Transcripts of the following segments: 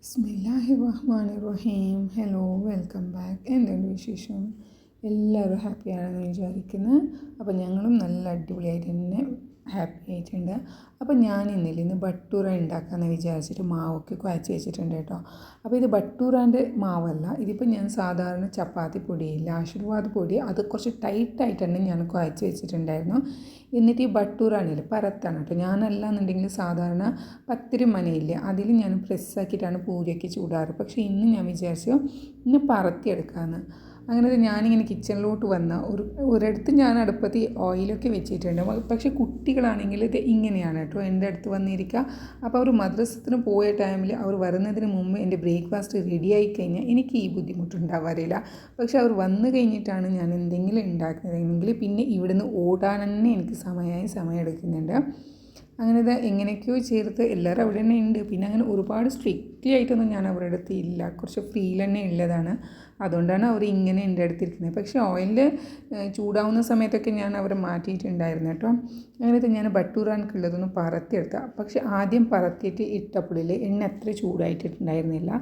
ബിസ്മില്ലാഹിർ റഹ്മാനിർ റഹീം. Hello, welcome back. എന്തുണ്ട് വിശേഷം? എല്ലാവരും ഹാപ്പിയാണെന്ന് വിചാരിക്കുന്നു. അപ്പോൾ ഞങ്ങളും നല്ല അടിപൊളിയായിട്ട് തന്നെ ഹാപ്പി ആയിട്ടുണ്ട്. അപ്പോൾ ഞാൻ ഇന്ന് ബട്ടൂര ഉണ്ടാക്കാമെന്ന് വിചാരിച്ചിട്ട് മാവൊക്കെ കുഴച്ച് വെച്ചിട്ടുണ്ട് കേട്ടോ. അപ്പോൾ ഇത് ബട്ടൂറാൻ്റെ മാവല്ല, ഇതിപ്പോൾ ഞാൻ സാധാരണ ചപ്പാത്തി പൊടിയില്ല, ആശീർവാദ് പൊടി, അത് കുറച്ച് ടൈറ്റായിട്ട് തന്നെ ഞാൻ കുഴച്ച് വെച്ചിട്ടുണ്ടായിരുന്നു. എന്നിട്ട് ഈ ബട്ടൂറാണില്ല പരത്താണ് കേട്ടോ. ഞാനല്ലാന്നുണ്ടെങ്കിൽ സാധാരണ പത്തിരി മനയില്ലേ, അതിൽ ഞാൻ പ്രസ്സാക്കിയിട്ടാണ് പൂരിയൊക്കെ ചൂടാറ്. പക്ഷേ ഇന്ന് ഞാൻ വിചാരിച്ചു ഇന്ന് പരത്തിയെടുക്കാമെന്ന്. അങ്ങനെ ഞാനിങ്ങനെ കിച്ചണിലോട്ട് വന്ന ഒരിടത്ത് ഞാൻ അടുപ്പത്ത് ഓയിലൊക്കെ വെച്ചിട്ടുണ്ട്. പക്ഷേ കുട്ടികളാണെങ്കിൽ ഇത് ഇങ്ങനെയാണ് കേട്ടോ എൻ്റെ അടുത്ത് വന്നിരിക്കുക. അപ്പോൾ അവർ മദ്രസത്തിന് പോയ ടൈമിൽ അവർ വരുന്നതിന് മുമ്പ് എൻ്റെ ബ്രേക്ക്ഫാസ്റ്റ് റെഡിയായി കഴിഞ്ഞാൽ എനിക്ക് ഈ ബുദ്ധിമുട്ടുണ്ടാവാറില്ല. പക്ഷേ അവർ വന്നു കഴിഞ്ഞിട്ടാണ് ഞാൻ എന്തെങ്കിലും ഉണ്ടാക്കുന്നതെങ്കിൽ പിന്നെ ഇവിടുന്ന് ഓടാൻ തന്നെ എനിക്ക് സമയം എടുക്കുന്നുണ്ട്. അങ്ങനെ ഇത് എങ്ങനെയൊക്കെയോ ചേർത്ത് എല്ലാവരും അവിടെ തന്നെ ഉണ്ട്. പിന്നെ അങ്ങനെ ഒരുപാട് സ്ട്രിക്റ്റ്ലി ആയിട്ടൊന്നും ഞാൻ അവരുടെ അടുത്ത് ഇല്ല, കുറച്ച് ഫീൽ തന്നെ ഉള്ളതാണ്. അതുകൊണ്ടാണ് അവർ ഇങ്ങനെ എൻ്റെ അടുത്തിരിക്കുന്നത്. പക്ഷേ ഓയിൽ ചൂടാവുന്ന സമയത്തൊക്കെ ഞാൻ അവരെ മാറ്റിയിട്ടുണ്ടായിരുന്നു കേട്ടോ. അങ്ങനത്തെ ഞാൻ ബട്ടൂറാൻക്കുള്ളതൊന്നും പരത്തിയെടുത്ത. പക്ഷേ ആദ്യം പരത്തിയിട്ട് ഇട്ടപ്പോഴിൽ എണ്ണ അത്ര ചൂടായിട്ടുണ്ടായിരുന്നില്ല.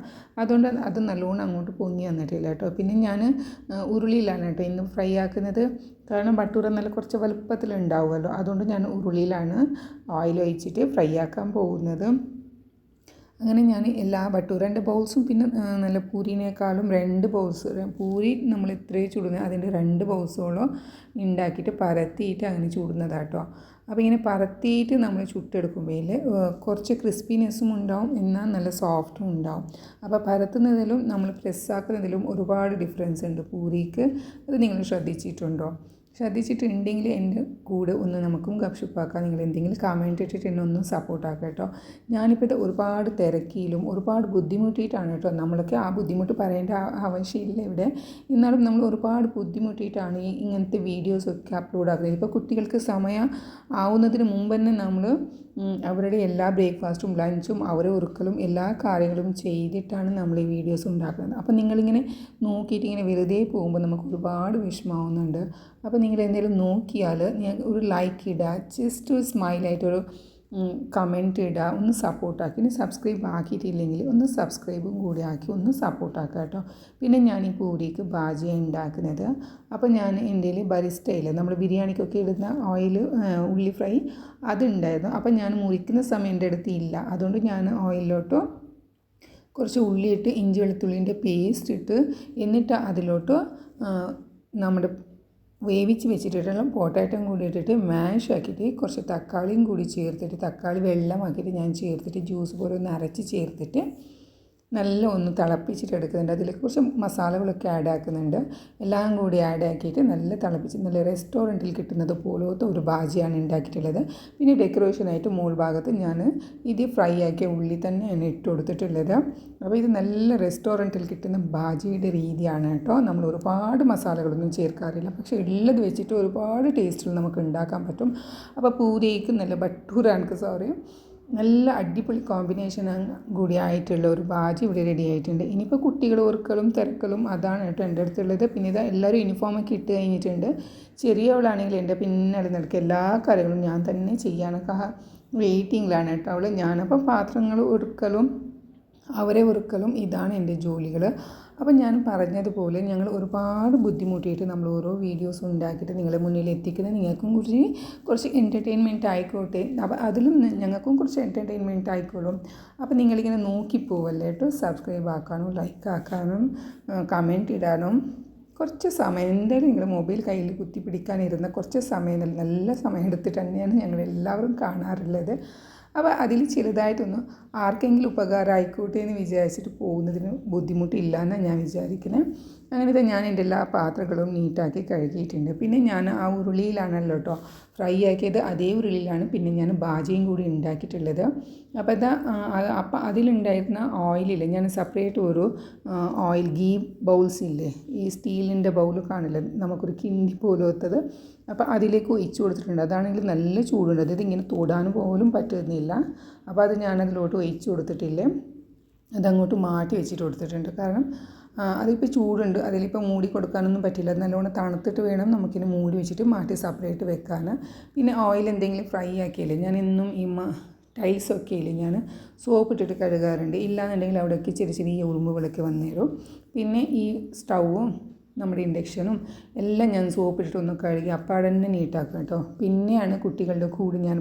അതുകൊണ്ട് അത് നല്ലോണം അങ്ങോട്ട് പൊങ്ങി വന്നിട്ടില്ല കേട്ടോ. പിന്നെ ഞാൻ ഉരുളിയിലാണ് കേട്ടോ ഇന്ന് ഫ്രൈ ആക്കുന്നത്. കാരണം ബട്ടൂര നല്ല കുറച്ച് വലുപ്പത്തിലുണ്ടാവുമല്ലോ, അതുകൊണ്ട് ഞാൻ ഉരുളിയിലാണ് ഓയിൽ ഒഴിച്ചിട്ട് ഫ്രൈ ആക്കാൻ പോകുന്നത്. അങ്ങനെ ഞാൻ എല്ലാ ബട്ടൂരൻ്റെ ബൗൾസും പിന്നെ നല്ല പൂരിനേക്കാളും 2 ബൗൾസ്, പൂരി നമ്മൾ ഇത്രയും ചുടുന്നത് അതിൻ്റെ 2 ബൗൾസോളം ഉണ്ടാക്കിയിട്ട് പരത്തിയിട്ട് അങ്ങനെ ചുടുന്നതാട്ടോ. അപ്പോൾ ഇങ്ങനെ പരത്തിയിട്ട് നമ്മൾ ചുട്ടെടുക്കുമ്പോൾ കുറച്ച് ക്രിസ്പിനെസ്സും ഉണ്ടാവും, എന്നാൽ നല്ല സോഫ്റ്റും ഉണ്ടാവും. അപ്പോൾ പരത്തുന്നതിലും നമ്മൾ പ്രസ്സാക്കുന്നതിലും ഒരുപാട് ഡിഫറൻസ് ഉണ്ട് പൂരിക്ക്. അത് നിങ്ങൾ ശ്രദ്ധിച്ചിട്ടുണ്ടെങ്കിൽ എൻ്റെ കൂടെ ഒന്ന് നമുക്കും ഗപ്ഷപ്പാക്കാം. നിങ്ങൾ എന്തെങ്കിലും കമൻറ്റ് ഇട്ടിട്ട് എന്നെ ഒന്ന് സപ്പോർട്ടാക്കാം കേട്ടോ. ഞാനിപ്പോൾ ഇത് ഒരുപാട് തിരക്കിയിലും ഒരുപാട് ബുദ്ധിമുട്ടിയിട്ടാണ് കേട്ടോ. നമ്മളൊക്കെ ആ ബുദ്ധിമുട്ട് പറയേണ്ട ആവശ്യമില്ല ഇവിടെ. എന്നാലും നമ്മൾ ഒരുപാട് ബുദ്ധിമുട്ടിയിട്ടാണ് ഇങ്ങനത്തെ വീഡിയോസൊക്കെ അപ്ലോഡ് ആക്കുന്നത്. ഇപ്പോൾ കുട്ടികൾക്ക് സമയം ആവുന്നതിന് മുമ്പ് തന്നെ നമ്മൾ അവരുടെ എല്ലാ ബ്രേക്ക്ഫാസ്റ്റും ലഞ്ചും അവരെ ഒരുക്കലും എല്ലാ കാര്യങ്ങളും ചെയ്തിട്ടാണ് നമ്മൾ ഈ വീഡിയോസ് ഉണ്ടാക്കുന്നത്. അപ്പോൾ നിങ്ങളിങ്ങനെ നോക്കിയിട്ട് ഇങ്ങനെ വെറുതെ പോകുമ്പോൾ നമുക്ക് ഒരുപാട് വിഷമമാവുന്നുണ്ട്. അപ്പോൾ നിങ്ങൾ എന്തെങ്കിലും നോക്കിയാൽ ഞാൻ ഒരു ലൈക്ക് ഇടുക, ജസ്റ്റ് ഒരു സ്മൈലായിട്ടൊരു കമൻറ്റ് ഇടുക, ഒന്ന് സപ്പോർട്ടാക്കി. ഇനി സബ്സ്ക്രൈബ് ആക്കിയിട്ടില്ലെങ്കിൽ ഒന്ന് സബ്സ്ക്രൈബും കൂടി ആക്കി ഒന്ന് സപ്പോർട്ടാക്കുക കേട്ടോ. പിന്നെ ഞാൻ ഈ പൂരിക്ക് ബാജിയാണ് ഉണ്ടാക്കുന്നത്. അപ്പോൾ ഞാൻ എൻ്റെ ബരിസ്റ്റയിൽ നമ്മൾ ബിരിയാണിക്കൊക്കെ ഇടുന്ന ഓയിൽ ഉള്ളി ഫ്രൈ അതുണ്ടായിരുന്നു. അപ്പോൾ ഞാൻ മുറിക്കുന്ന സമയം എൻ്റെ അടുത്ത് ഇല്ല. അതുകൊണ്ട് ഞാൻ ഓയിലിലോട്ട് കുറച്ച് ഉള്ളിയിട്ട് ഇഞ്ചി വെളുത്തുള്ളിൻ്റെ പേസ്റ്റ് ഇട്ട് എന്നിട്ട് അതിലോട്ട് നമ്മുടെ വേവിച്ച് വെച്ചിട്ടുള്ള പൊട്ടാറ്റോയും കൂടി ഇട്ടിട്ട് മാഷ് ആക്കിയിട്ട് കുറച്ച് തക്കാളിയും കൂടി ചേർത്തിട്ട്, തക്കാളി വെള്ളമാക്കിയിട്ട് ഞാൻ ചേർത്തിട്ട് ജ്യൂസ് പോലെ ഒന്ന് അരച്ച് ചേർത്തിട്ട് നല്ല ഒന്ന് തിളപ്പിച്ചിട്ട് എടുക്കുന്നുണ്ട്. അതിലേക്ക് കുറച്ച് മസാലകളൊക്കെ ആഡ് ആക്കുന്നുണ്ട്. എല്ലാം കൂടി ആഡ് ആക്കിയിട്ട് നല്ല തിളപ്പിച്ച് നല്ല റെസ്റ്റോറൻറ്റിൽ കിട്ടുന്നത് പോലത്തെ ഒരു ബാജിയാണ് ഉണ്ടാക്കിയിട്ടുള്ളത്. പിന്നെ ഡെക്കറേഷനായിട്ട് മുകൾ ഭാഗത്ത് ഞാൻ ഇത് ഫ്രൈ ആക്കിയ ഉള്ളി തന്നെയാണ് ഇട്ട് കൊടുത്തിട്ടുള്ളത്. അപ്പോൾ ഇത് നല്ല റെസ്റ്റോറൻറ്റിൽ കിട്ടുന്ന ബാജിയുടെ രീതിയാണ് കേട്ടോ. നമ്മൾ ഒരുപാട് മസാലകളൊന്നും ചേർക്കാറില്ല, പക്ഷേ ഉള്ളത് വെച്ചിട്ട് ഒരുപാട് ടേസ്റ്റിൽ നമുക്ക് ഉണ്ടാക്കാൻ പറ്റും. അപ്പോൾ പൂരിക്ക് നല്ല നല്ല അടിപൊളി കോമ്പിനേഷൻ കൂടി ആയിട്ടുള്ള ഒരു ബാജി ഇവിടെ റെഡി ആയിട്ടുണ്ട്. ഇനിയിപ്പോൾ കുട്ടികൾ ഓർക്കലും തിരക്കലും അതാണ് കേട്ടോ എൻ്റെ അടുത്തുള്ളത്. പിന്നെ ഇതാ എല്ലാവരും യൂണിഫോമൊക്കെ ഇട്ട് കഴിഞ്ഞിട്ടുണ്ട്. ചെറിയവളാണെങ്കിൽ എൻ്റെ പിന്നാലെ നടക്കുക എല്ലാ കാര്യങ്ങളും ഞാൻ തന്നെ ചെയ്യാനൊക്കെ വെയിറ്റിങ്ങിലാണ് കേട്ടോ അവൾ. ഞാനപ്പോൾ പാത്രങ്ങൾ ഒരുക്കലും അവരെ ഒരുക്കലും ഇതാണ് എൻ്റെ ജോലികൾ. അപ്പം ഞാൻ പറഞ്ഞതുപോലെ ഞങ്ങൾ ഒരുപാട് ബുദ്ധിമുട്ടിയിട്ട് നമ്മൾ ഓരോ വീഡിയോസ് ഉണ്ടാക്കിയിട്ട് നിങ്ങളെ മുന്നിൽ എത്തിക്കുന്നത് നിങ്ങൾക്കും കുറച്ച് എൻ്റർടൈൻമെൻറ്റ് ആയിക്കോട്ടെ. അപ്പോൾ അതിലും ഞങ്ങൾക്കും കുറച്ച് എൻ്റർടൈൻമെൻറ്റ് ആയിക്കോളും. അപ്പോൾ നിങ്ങളിങ്ങനെ നോക്കിപ്പോവല്ലേ കേട്ടോ. സബ്സ്ക്രൈബ് ആക്കാനും ലൈക്ക് ആക്കാനും കമൻറ്റ് ഇടാനും കുറച്ച് സമയം എന്തായാലും നിങ്ങൾ മൊബൈൽ കയ്യിൽ കുത്തിപ്പിടിക്കാനിരുന്ന കുറച്ച് സമയം നല്ല സമയം എടുത്തിട്ട് തന്നെയാണ് ഞങ്ങൾ എല്ലാവരും കാണാറുള്ളത്. അപ്പോൾ അതിൽ ചിലതായിട്ടൊന്നും ആർക്കെങ്കിലും ഉപകാരമായിക്കോട്ടെ എന്ന് വിചാരിച്ചിട്ട് പോകുന്നതിന് ബുദ്ധിമുട്ടില്ല എന്നാണ് ഞാൻ വിചാരിക്കുന്നത്. അങ്ങനത്തെ ഞാൻ എൻ്റെ എല്ലാ പാത്രങ്ങളും നീറ്റാക്കി കഴുകിയിട്ടുണ്ട്. പിന്നെ ഞാൻ ആ ഉരുളിയിലാണല്ലോ കേട്ടോ ഫ്രൈ ആക്കിയത്, അതേ ഉരുളിയിലാണ് പിന്നെ ഞാൻ ബാജിയും കൂടി ഉണ്ടാക്കിയിട്ടുള്ളത്. അപ്പോൾ അതിലുണ്ടായിരുന്ന ഓയിലില്ല, ഞാൻ സെപ്പറേറ്റ് ഒരു ഓയിൽ ഗീ ബൗൾസ് ഇല്ലേ, ഈ സ്റ്റീലിൻ്റെ ബൗൾ കാണില്ല നമുക്കൊരു കിണ്ടി പോലത്തത്, അപ്പോൾ അതിലേക്ക് ഒഴിച്ചു കൊടുത്തിട്ടുണ്ട്. അതാണെങ്കിൽ നല്ല ചൂടുണ്ട്, അതായത് ഇങ്ങനെ തൊടാൻ പോലും പറ്റുന്നില്ല. അപ്പോൾ അത് ഞാനതിലോട്ട് ഒഴിച്ചു കൊടുത്തിട്ടില്ലേ, അതങ്ങോട്ട് മാറ്റി വെച്ചിട്ട് കൊടുത്തിട്ടുണ്ട്. കാരണം അതിപ്പോൾ ചൂടുണ്ട്, അതിലിപ്പോൾ മൂടി കൊടുക്കാനൊന്നും പറ്റില്ല. നല്ലോണം തണുത്തിട്ട് വേണം നമുക്കിനി മൂടി വെച്ചിട്ട് മാറ്റി സെപ്പറേറ്റ് വെക്കാൻ. പിന്നെ ഓയിൽ എന്തെങ്കിലും ഫ്രൈ ആക്കിയല്ലേ ഞാൻ എന്നും ഈ ടൈൽസൊക്കെ ഇല്ലേ ഞാൻ സോപ്പ് ഇട്ടിട്ട് കഴുകാറുണ്ട്. ഇല്ലാന്നുണ്ടെങ്കിൽ അവിടെയൊക്കെ ചെറിയ ചെറിയ ഉറുമ്പുകളൊക്കെ വന്നേരും. പിന്നെ ഈ സ്റ്റൗവും നമ്മുടെ ഇൻഡക്ഷനും എല്ലാം ഞാൻ സോപ്പിട്ടിട്ടൊന്ന് കഴുകി അപ്പാടെ തന്നെ നീറ്റാക്കും കേട്ടോ. പിന്നെയാണ് കുട്ടികളുടെ കൂടി ഞാൻ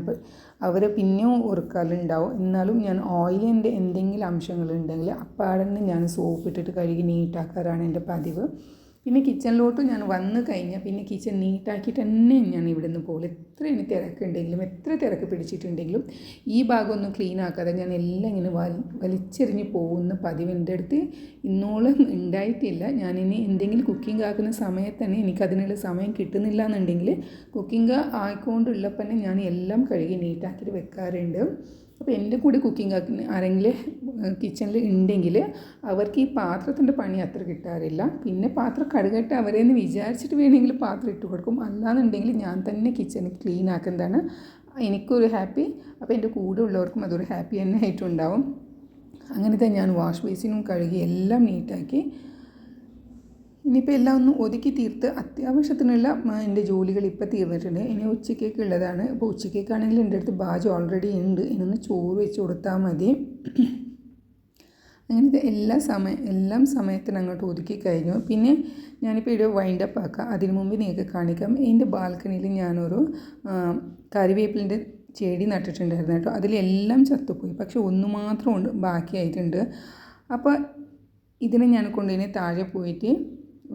അവർ പിന്നെയും ഉറക്കാലുണ്ടാവും. എന്നാലും ഞാൻ ഓയിലിൻ്റെ എന്തെങ്കിലും അംശങ്ങളുണ്ടെങ്കിൽ അപ്പാടെ തന്നെ ഞാൻ സോപ്പിട്ടിട്ട് കഴുകി നീറ്റാക്കാറാണ് എൻ്റെ പതിവ്. പിന്നെ കിച്ചണിലോട്ട് ഞാൻ വന്നു കഴിഞ്ഞാൽ പിന്നെ കിച്ചൺ നീറ്റാക്കിയിട്ട് തന്നെ ഞാൻ ഇവിടെ നിന്ന് പോലെ എത്ര ഇനി തിരക്കുണ്ടെങ്കിലും എത്ര തിരക്ക് പിടിച്ചിട്ടുണ്ടെങ്കിലും ഈ ഭാഗമൊന്നും ക്ലീൻ ആക്കാതെ ഞാൻ എല്ലാം ഇങ്ങനെ വലിച്ചെറിഞ്ഞ് പോകുന്ന പതിവ് എൻ്റെ അടുത്ത് ഇന്നോളം ഉണ്ടായിട്ടില്ല. ഞാനിനി എന്തെങ്കിലും കുക്കിംഗ് ആക്കുന്ന സമയത്ത് തന്നെ എനിക്കതിനുള്ള സമയം കിട്ടുന്നില്ല എന്നുണ്ടെങ്കിൽ കുക്കിംഗ് ആയിക്കൊണ്ടുള്ളപ്പോൾ തന്നെ ഞാൻ എല്ലാം കഴുകി നീറ്റാക്കിയിട്ട് വെക്കാറുണ്ട്. അപ്പോൾ എൻ്റെ കൂടെ കുക്കിംഗ് ആക്കുന്ന ആരെങ്കിലും കിച്ചണിൽ ഉണ്ടെങ്കിൽ അവർക്ക് ഈ പാത്രത്തിൻ്റെ പണി അത്ര കിട്ടാറില്ല. പിന്നെ പാത്രം കഴുകട്ടെ അവരെന്ന് വിചാരിച്ചിട്ട് വേണമെങ്കിൽ പാത്രം ഇട്ട് കൊടുക്കും. അല്ലാന്നുണ്ടെങ്കിൽ ഞാൻ തന്നെ കിച്ചൺ ക്ലീൻ ആക്കുന്നതാണ് എനിക്കൊരു ഹാപ്പി. അപ്പോൾ എൻ്റെ കൂടെ ഉള്ളവർക്കും അതൊരു ഹാപ്പി തന്നെ ആയിട്ടുണ്ടാവും. അങ്ങനത്തെ ഞാൻ വാഷ് ബേസിനും കഴുകി എല്ലാം നീറ്റാക്കി ഇനിയിപ്പോൾ എല്ലാം ഒന്ന് ഒതുക്കി തീർത്ത് അത്യാവശ്യത്തിനുള്ള എൻ്റെ ജോലികൾ ഇപ്പോൾ തീർന്നിട്ടുണ്ട്. ഇനി ഉച്ചക്കേക്ക് ഉള്ളതാണ്. അപ്പോൾ ഉച്ചക്കേക്കാണെങ്കിൽ എൻ്റെ അടുത്ത് ബാജ് ഓൾറെഡി ഉണ്ട്. ഇനൊന്ന് ചോറ് വെച്ച് കൊടുത്താൽ മതി. അങ്ങനത്തെ എല്ലാം സമയത്തിന് അങ്ങോട്ട് ഒതുക്കി കഴിഞ്ഞു. പിന്നെ ഞാനിപ്പോൾ ഇവിടെ വൈൻഡപ്പ് ആക്കാം. അതിന് മുമ്പ് നിങ്ങൾക്ക് കാണിക്കാം. എൻ്റെ ബാൽക്കണിയിൽ ഞാനൊരു കറിവേപ്പിലിൻ്റെ ചെടി നട്ടിട്ടുണ്ടായിരുന്നു കേട്ടോ. അതിലെല്ലാം ചത്തുപോയി. പക്ഷെ ഒന്ന് മാത്രം ഉണ്ട് ബാക്കിയായിട്ടുണ്ട്. അപ്പോൾ ഇതിനെ ഞാൻ കൊണ്ടുപോയി താഴെ പോയിട്ട്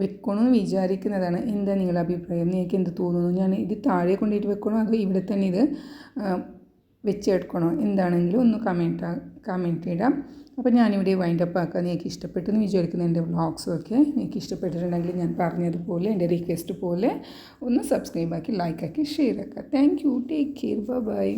വെക്കണമെന്ന് വിചാരിക്കുന്നതാണ്. എന്താ നിങ്ങളുടെ അഭിപ്രായം? നിങ്ങൾക്ക് എന്ത് തോന്നുന്നു? ഞാൻ ഇത് താഴെ കൊണ്ടുപോയിട്ട് വെക്കണോ അതോ ഇവിടെ തന്നെ ഇത് വെച്ചെടുക്കണോ? എന്താണെങ്കിലും ഒന്ന് കമൻറ്റ് ഇടാം. അപ്പോൾ ഞാനിവിടെ വൈൻഡപ്പ് ആക്കാൻ നിങ്ങൾക്ക് ഇഷ്ടപ്പെട്ടെന്ന് വിചാരിക്കുന്ന എൻ്റെ വ്ളോഗ്സൊക്കെ നിങ്ങൾക്ക് ഇഷ്ടപ്പെട്ടിട്ടുണ്ടെങ്കിൽ ഞാൻ പറഞ്ഞതുപോലെ എൻ്റെ റിക്വസ്റ്റ് പോലെ ഒന്ന് സബ്സ്ക്രൈബ് ആക്കി ലൈക്ക് ആക്കി ഷെയർ ആക്കുക. Thank you. Take care. By.